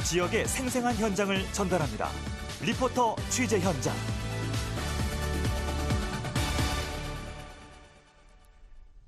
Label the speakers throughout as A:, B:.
A: 지역의 생생한 현장을 전달합니다. 리포터 취재 현장.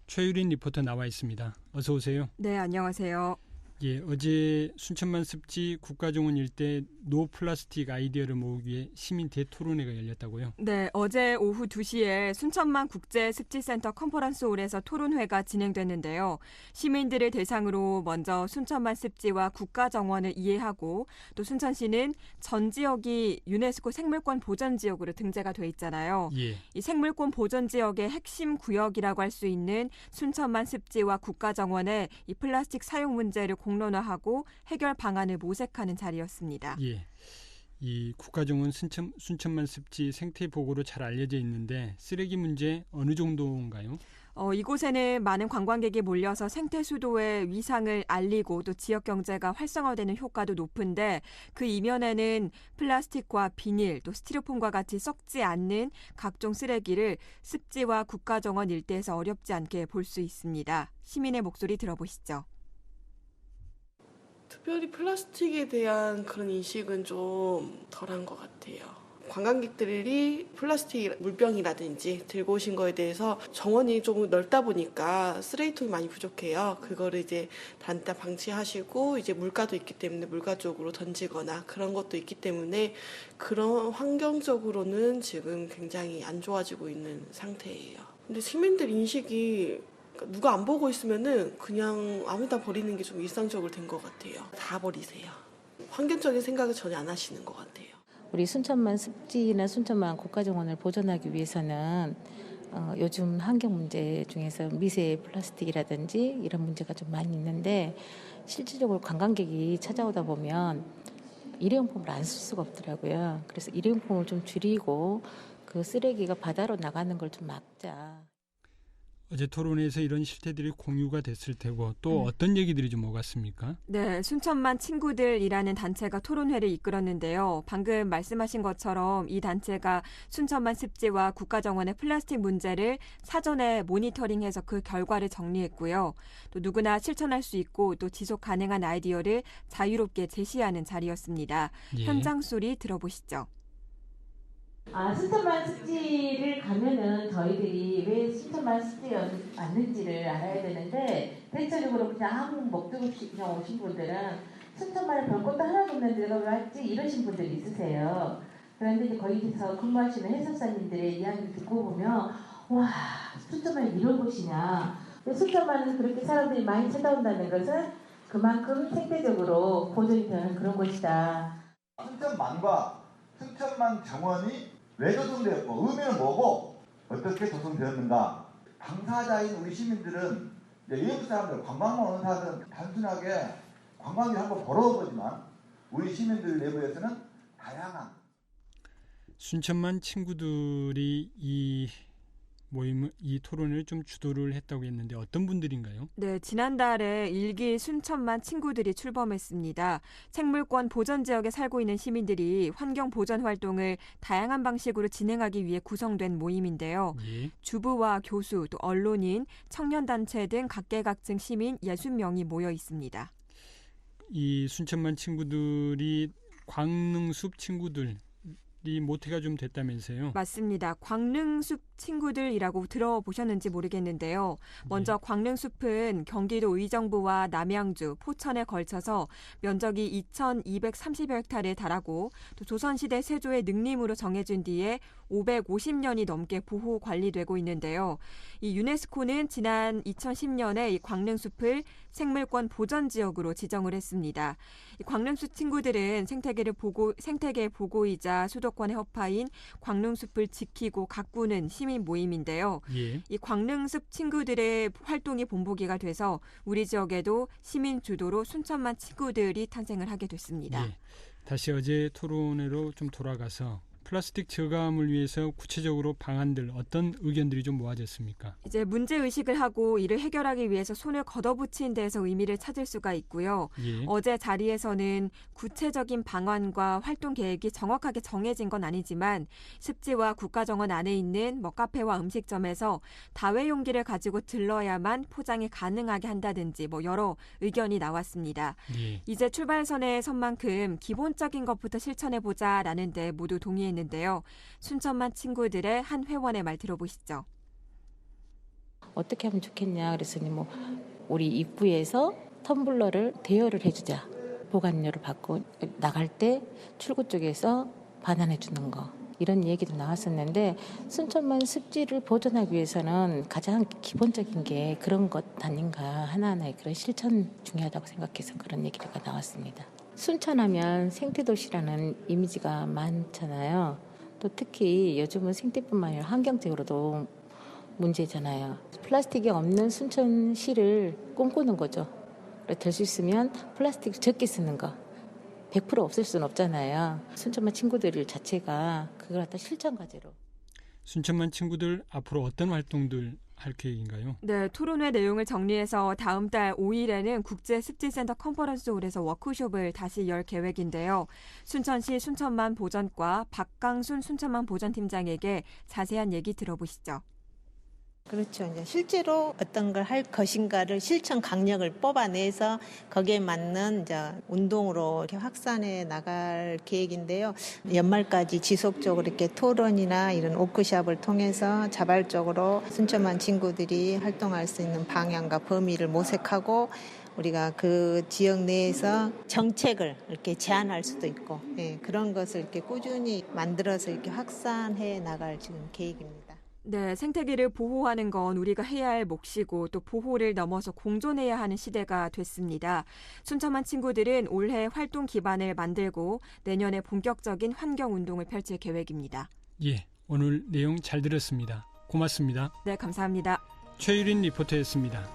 B: 최유린 리포터 나와 있습니다. 어서 오세요.
C: 네, 안녕하세요.
B: 예, 어제 순천만 습지 국가정원 일대 노 플라스틱 아이디어를 모으기 위해 시민 대토론회가 열렸다고요?
C: 네, 어제 오후 2시에 순천만 국제습지센터 컨퍼런스홀에서 토론회가 진행됐는데요. 시민들을 대상으로 먼저 순천만 습지와 국가정원을 이해하고 또 순천시는 전 지역이 유네스코 생물권 보전지역으로 등재가 돼 있잖아요.
B: 예.
C: 이 생물권 보전지역의 핵심 구역이라고 할 수 있는 순천만 습지와 국가정원의 이 플라스틱 사용 문제를 공론화하고 해결 방안을 모색하는 자리였습니다.
B: 예. 이 국가정원 순천만 습지 생태 보고로 잘 알려져 있는데 쓰레기 문제 어느 정도인가요?
C: 이곳에는 많은 관광객이 몰려서 생태 수도의 위상을 알리고 또 지역 경제가 활성화되는 효과도 높은데 그 이면에는 플라스틱과 비닐 또 스티로폼과 같이 썩지 않는 각종 쓰레기를 습지와 국가정원 일대에서 어렵지 않게 볼 수 있습니다. 시민의 목소리 들어보시죠.
D: 특별히 플라스틱에 대한 그런 인식은 좀 덜한 것 같아요. 관광객들이 플라스틱 물병이라든지 들고 오신 거에 대해서 정원이 좀 넓다 보니까 쓰레기통이 많이 부족해요. 그거를 이제 단단 방치하시고 이제 물가도 있기 때문에 물가 쪽으로 던지거나 그런 것도 있기 때문에 그런 환경적으로는 지금 굉장히 안 좋아지고 있는 상태예요. 근데 시민들 인식이 누가 안 보고 있으면은 그냥 아무데나 버리는 게 좀 일상적으로 된 것 같아요. 다 버리세요. 환경적인 생각을 전혀 안 하시는 것 같아요.
E: 우리 순천만 습지나 순천만 국가정원을 보존하기 위해서는 요즘 환경 문제 중에서 미세 플라스틱이라든지 이런 문제가 좀 많이 있는데 실질적으로 관광객이 찾아오다 보면 일회용품을 안 쓸 수가 없더라고요. 그래서 일회용품을 좀 줄이고 그 쓰레기가 바다로 나가는 걸 좀 막자.
B: 어제 토론회에서 이런 실태들이 공유가 됐을 테고 또 어떤 얘기들이 좀 오갔습니까?
C: 네, 순천만 친구들이라는 단체가 토론회를 이끌었는데요. 방금 말씀하신 것처럼 이 단체가 순천만 습지와 국가정원의 플라스틱 문제를 사전에 모니터링해서 그 결과를 정리했고요. 또 누구나 실천할 수 있고 또 지속 가능한 아이디어를 자유롭게 제시하는 자리였습니다.
B: 예.
C: 현장 소리 들어보시죠.
E: 순천만 습지를 가면은 저희들이 왜 순천만 습지에 왔는지를 알아야 되는데 대체적으로 그냥 아무 목적 없이 그냥 오신 분들은 순천만에 별 것도 하나도 없는데 내가 왜 왔지 이러신 분들이 있으세요. 그런데 이제 거기서 근무하시는 해설사님들의 이야기를 듣고 보면 와 순천만이 이런 곳이냐. 순천만은 그렇게 사람들이 많이 찾아온다는 것은 그만큼 생태적으로 보존이 되는 그런 곳이다.
F: 순천만과 순천만 정원이 왜 조성되었고 의미는 뭐고 어떻게 조성되었는가. 당사자인 우리 시민들은 외국 사람들 관광만 오는 사람들은 단순하게 관광객 한번 보러 온 거지만 우리 시민들 내부에서는 다양한
B: 순천만 친구들이 이 토론을 좀 주도를 했다고 했는데 어떤 분들인가요?
C: 네, 지난달에 일기 순천만 친구들이 출범했습니다. 생물권 보전 지역에 살고 있는 시민들이 환경 보전 활동을 다양한 방식으로 진행하기 위해 구성된 모임인데요.
B: 예.
C: 주부와 교수, 또 언론인, 청년단체 등 각계각층 시민 60명이 모여 있습니다.
B: 이 순천만 친구들이 광릉숲 친구들이 모태가 좀 됐다면서요?
C: 맞습니다. 광릉숲 친구들이라고 들어보셨는지 모르겠는데요. 먼저 광릉숲은 경기도 의정부와 남양주, 포천에 걸쳐서 면적이 2,230헥타르에 달하고 또 조선시대 세조의 능림으로 정해진 뒤에 550년이 넘게 보호 관리되고 있는데요. 이 유네스코는 지난 2010년에 이 광릉숲을 생물권 보전 지역으로 지정을 했습니다. 이 광릉숲 친구들은 생태계 보고이자 수도권의 허파인 광릉숲을 지키고 가꾸는 시민 모임인데요.
B: 예.
C: 이 광릉숲 친구들의 활동이 본보기가 돼서 우리 지역에도 시민 주도로 순천만 친구들이 탄생을 하게 됐습니다.
B: 예. 다시 어제 토론회로 좀 돌아가서 플라스틱 저감을 위해서 구체적으로 방안들 어떤 의견들이 좀 모아졌습니까?
C: 이제 문제의식을 하고 이를 해결하기 위해서 손을 걷어붙인 데에서 의미를 찾을 수가 있고요.
B: 예.
C: 어제 자리에서는 구체적인 방안과 활동 계획이 정확하게 정해진 건 아니지만 습지와 국가정원 안에 있는 카페와 음식점에서 다회용기를 가지고 들러야만 포장이 가능하게 한다든지 여러 의견이 나왔습니다.
B: 예.
C: 이제 출발선에 선 만큼 기본적인 것부터 실천해보자라는 데 모두 동의했는데요. 순천만 친구들의 한 회원의 말 들어보시죠.
E: 어떻게 하면 좋겠냐 그랬더니 우리 입구에서 텀블러를 대여를 해주자. 보관료를 받고 나갈 때 출구 쪽에서 반환해 주는 거. 이런 얘기도 나왔었는데 순천만 습지를 보존하기 위해서는 가장 기본적인 게 그런 것 아닌가 하나하나의 그런 실천 중요하다고 생각해서 그런 얘기가 나왔습니다. 순천하면 생태도시라는 이미지가 많잖아요. 또 특히 요즘은 생태뿐만 아니라 환경적으로도 문제잖아요. 플라스틱이 없는 순천시를 꿈꾸는 거죠. 될 수 있으면 플라스틱 적게 쓰는 거. 100% 없을 수는 없잖아요. 순천만 친구들 자체가 그걸 갖다 실천 과제로.
B: 순천만 친구들 앞으로 어떤 활동들 할 계획인가요?
C: 네, 토론회 내용을 정리해서 다음 달 5일에는 국제습지센터 컨퍼런스홀에서 워크숍을 다시 열 계획인데요. 순천시 순천만 보전과 박강순 순천만 보전팀장에게 자세한 얘기 들어보시죠.
G: 그렇죠. 이제 실제로 어떤 걸 할 것인가를 실천 강령을 뽑아내서 거기에 맞는 이제 운동으로 이렇게 확산해 나갈 계획인데요. 연말까지 지속적으로 이렇게 토론이나 이런 워크숍을 통해서 자발적으로 순천만 친구들이 활동할 수 있는 방향과 범위를 모색하고 우리가 그 지역 내에서 정책을 이렇게 제안할 수도 있고 그런 것을 이렇게 꾸준히 만들어서 이렇게 확산해 나갈 지금 계획입니다.
C: 네, 생태계를 보호하는 건 우리가 해야 할 몫이고 또 보호를 넘어서 공존해야 하는 시대가 됐습니다. 순천만 친구들은 올해 활동 기반을 만들고 내년에 본격적인 환경운동을 펼칠 계획입니다.
B: 예, 오늘 내용 잘 들었습니다. 고맙습니다.
C: 네, 감사합니다.
B: 최유린 리포터였습니다.